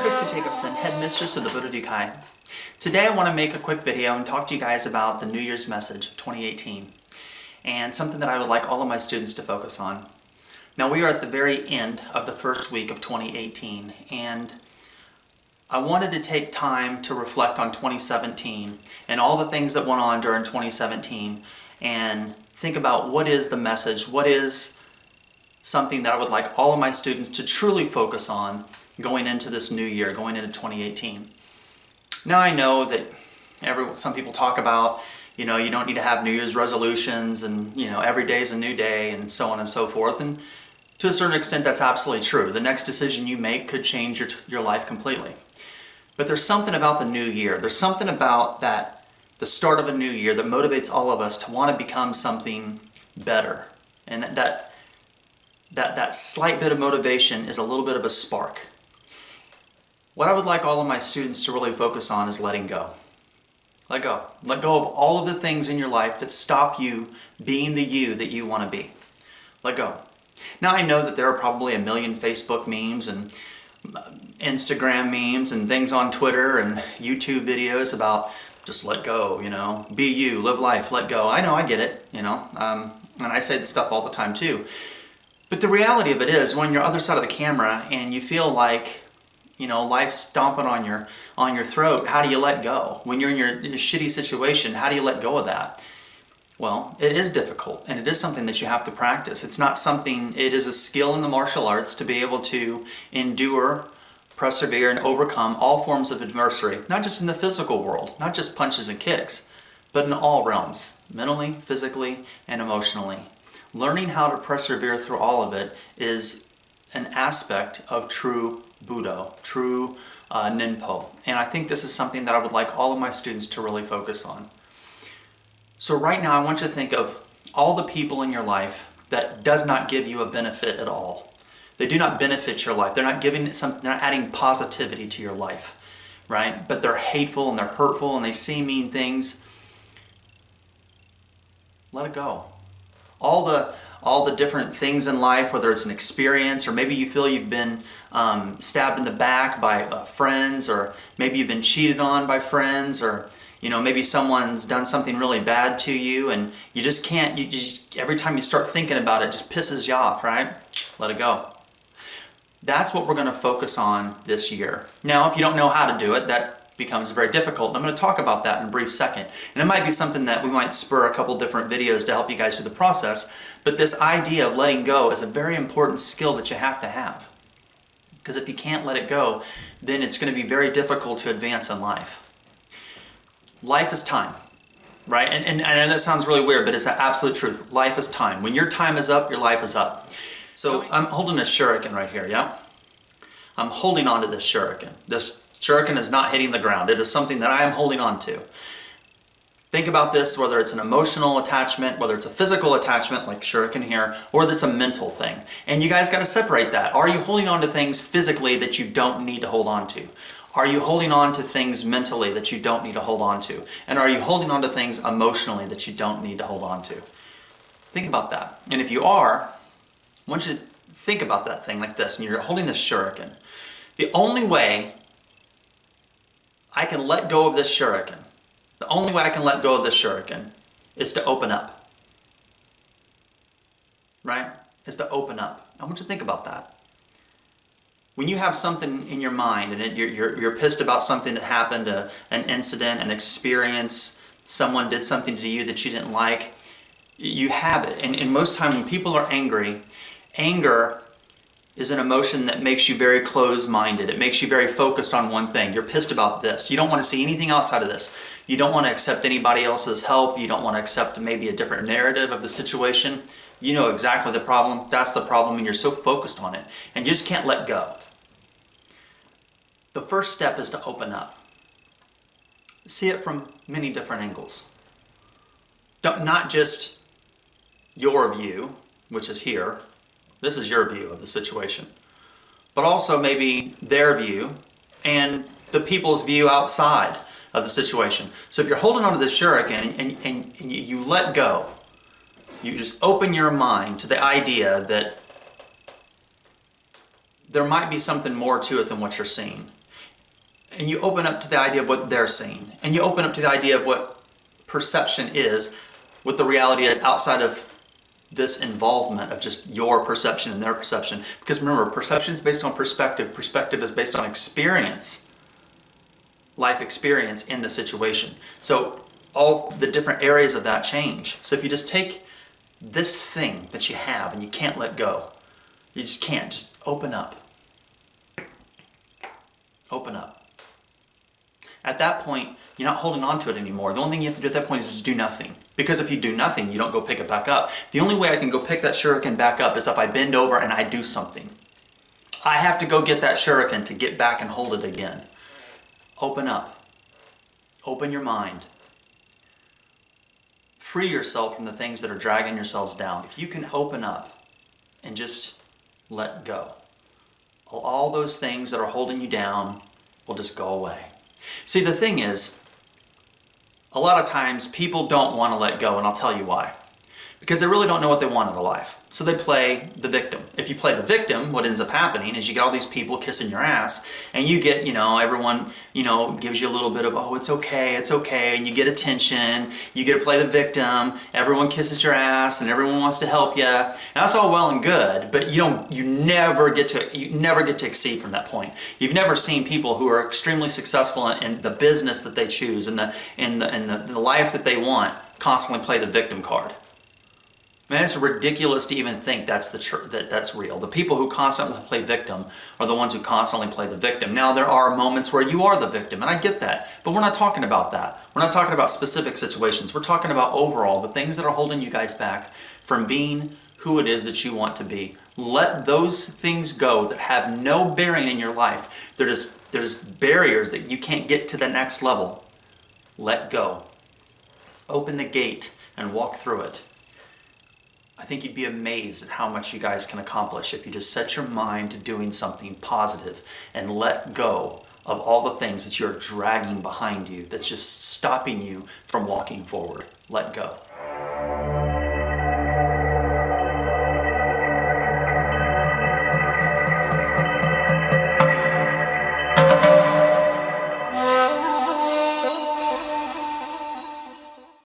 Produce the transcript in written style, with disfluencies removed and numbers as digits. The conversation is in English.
Krista Jacobson, Headmistress of the Buddha Duke High. Today I want to make a quick video and talk to you guys about the New Year's message of 2018 and something that I would like all of my students to focus on. Now we are at the very end of the first week of 2018 and I wanted to take time to reflect on 2017 and all the things that went on during 2017 and think about what is the message, what is something that I would like all of my students to truly focus on going into this new year, going into 2018. Now I know that some people talk about, you don't need to have New Year's resolutions and, every day is a new day and so on and so forth. And to a certain extent, that's absolutely true. The next decision you make could change your life completely. But there's something about the new year. There's something about the start of a new year that motivates all of us to want to become something better. And that slight bit of motivation is a little bit of a spark. What I would like all of my students to really focus on is letting go. Let go. Let go of all of the things in your life that stop you being the you that you want to be. Let go. Now I know that there are probably a million Facebook memes and Instagram memes and things on Twitter and YouTube videos about just let go, be you, live life, let go. I know, I get it, and I say this stuff all the time too. But the reality of it is when you're on the other side of the camera and you feel like life's stomping on your throat, how do you let go? When you're in your shitty situation, how do you let go of that? Well, it is difficult, and it is something that you have to practice. It is a skill in the martial arts to be able to endure, persevere, and overcome all forms of adversity, not just in the physical world, not just punches and kicks, but in all realms, mentally, physically, and emotionally. Learning how to persevere through all of it is an aspect of true Budo, true Ninpo. And I think this is something that I would like all of my students to really focus on. So right now I want you to think of all the people in your life that does not give you a benefit at all. They do not benefit your life. They're not adding positivity to your life, right? But they're hateful and they're hurtful and they say mean things. Let it go. All the different things in life, whether it's an experience or maybe you feel you've been stabbed in the back by friends, or maybe you've been cheated on by friends, or maybe someone's done something really bad to you and you just can't, every time you start thinking about it, it just pisses you off, right? Let it go. That's what we're going to focus on this year. Now, if you don't know how to do it, that becomes very difficult. And I'm going to talk about that in a brief second. And it might be something that we might spur a couple different videos to help you guys through the process. But this idea of letting go is a very important skill that you have to have. Because if you can't let it go, then it's going to be very difficult to advance in life. Life is time, right? And I know that sounds really weird, but it's the absolute truth. Life is time. When your time is up, your life is up. So I'm holding a shuriken right here, yeah? I'm holding on to this shuriken. This shuriken is not hitting the ground. It is something that I am holding on to. Think about this, whether it's an emotional attachment, whether it's a physical attachment like shuriken here, or this a mental thing. And you guys got to separate that. Are you holding on to things physically that you don't need to hold on to? Are you holding on to things mentally that you don't need to hold on to? And are you holding on to things emotionally that you don't need to hold on to? Think about that. And if you are, I want you to think about that thing like this, and you're holding this shuriken. The only way I can let go of this shuriken, is to open up. Right? Is to open up. I want you to think about that. When you have something in your mind and you're pissed about something that happened, an incident, an experience, someone did something to you that you didn't like, you have it. And most time when people are angry, anger is an emotion that makes you very closed-minded. It makes you very focused on one thing. You're pissed about this. You don't want to see anything outside of this. You don't want to accept anybody else's help. You don't want to accept maybe a different narrative of the situation. You know exactly the problem. That's the problem, and you're so focused on it. And you just can't let go. The first step is to open up. See it from many different angles. Not just your view, which is here. This is your view of the situation. But also maybe their view and the people's view outside of the situation. So if you're holding on to this shuriken and you let go, you just open your mind to the idea that there might be something more to it than what you're seeing. and you open up to the idea of what they're seeing, and you open up to the idea of what perception is, what the reality is outside of this involvement of just your perception and their perception. Because remember, perception is based on perspective. Perspective is based on experience, life experience in the situation. So all the different areas of that change. So if you just take this thing that you have and you can't let go, you just can't, just open up. Open up. At that point, you're not holding on to it anymore. The only thing you have to do at that point is just do nothing. Because if you do nothing, you don't go pick it back up. The only way I can go pick that shuriken back up is if I bend over and I do something. I have to go get that shuriken to get back and hold it again. Open up. Open your mind. Free yourself from the things that are dragging yourselves down. If you can open up and just let go, all those things that are holding you down will just go away. See, the thing is, a lot of times people don't want to let go, and I'll tell you why. Because they really don't know what they want out of life. So they play the victim. If you play the victim, what ends up happening is you get all these people kissing your ass, and you get, everyone, gives you a little bit of, oh, it's okay, and you get attention, you get to play the victim, everyone kisses your ass, and everyone wants to help you. And that's all well and good, but you never get to exceed from that point. You've never seen people who are extremely successful in the business that they choose, and the life that they want, constantly play the victim card. Man, it's ridiculous to even think that's real. The people who constantly play victim are the ones who constantly play the victim. Now, there are moments where you are the victim, and I get that, but we're not talking about that. We're not talking about specific situations. We're talking about overall, the things that are holding you guys back from being who it is that you want to be. Let those things go that have no bearing in your life. They're just barriers that you can't get to the next level. Let go. Open the gate and walk through it. I think you'd be amazed at how much you guys can accomplish if you just set your mind to doing something positive and let go of all the things that you're dragging behind you that's just stopping you from walking forward. Let go.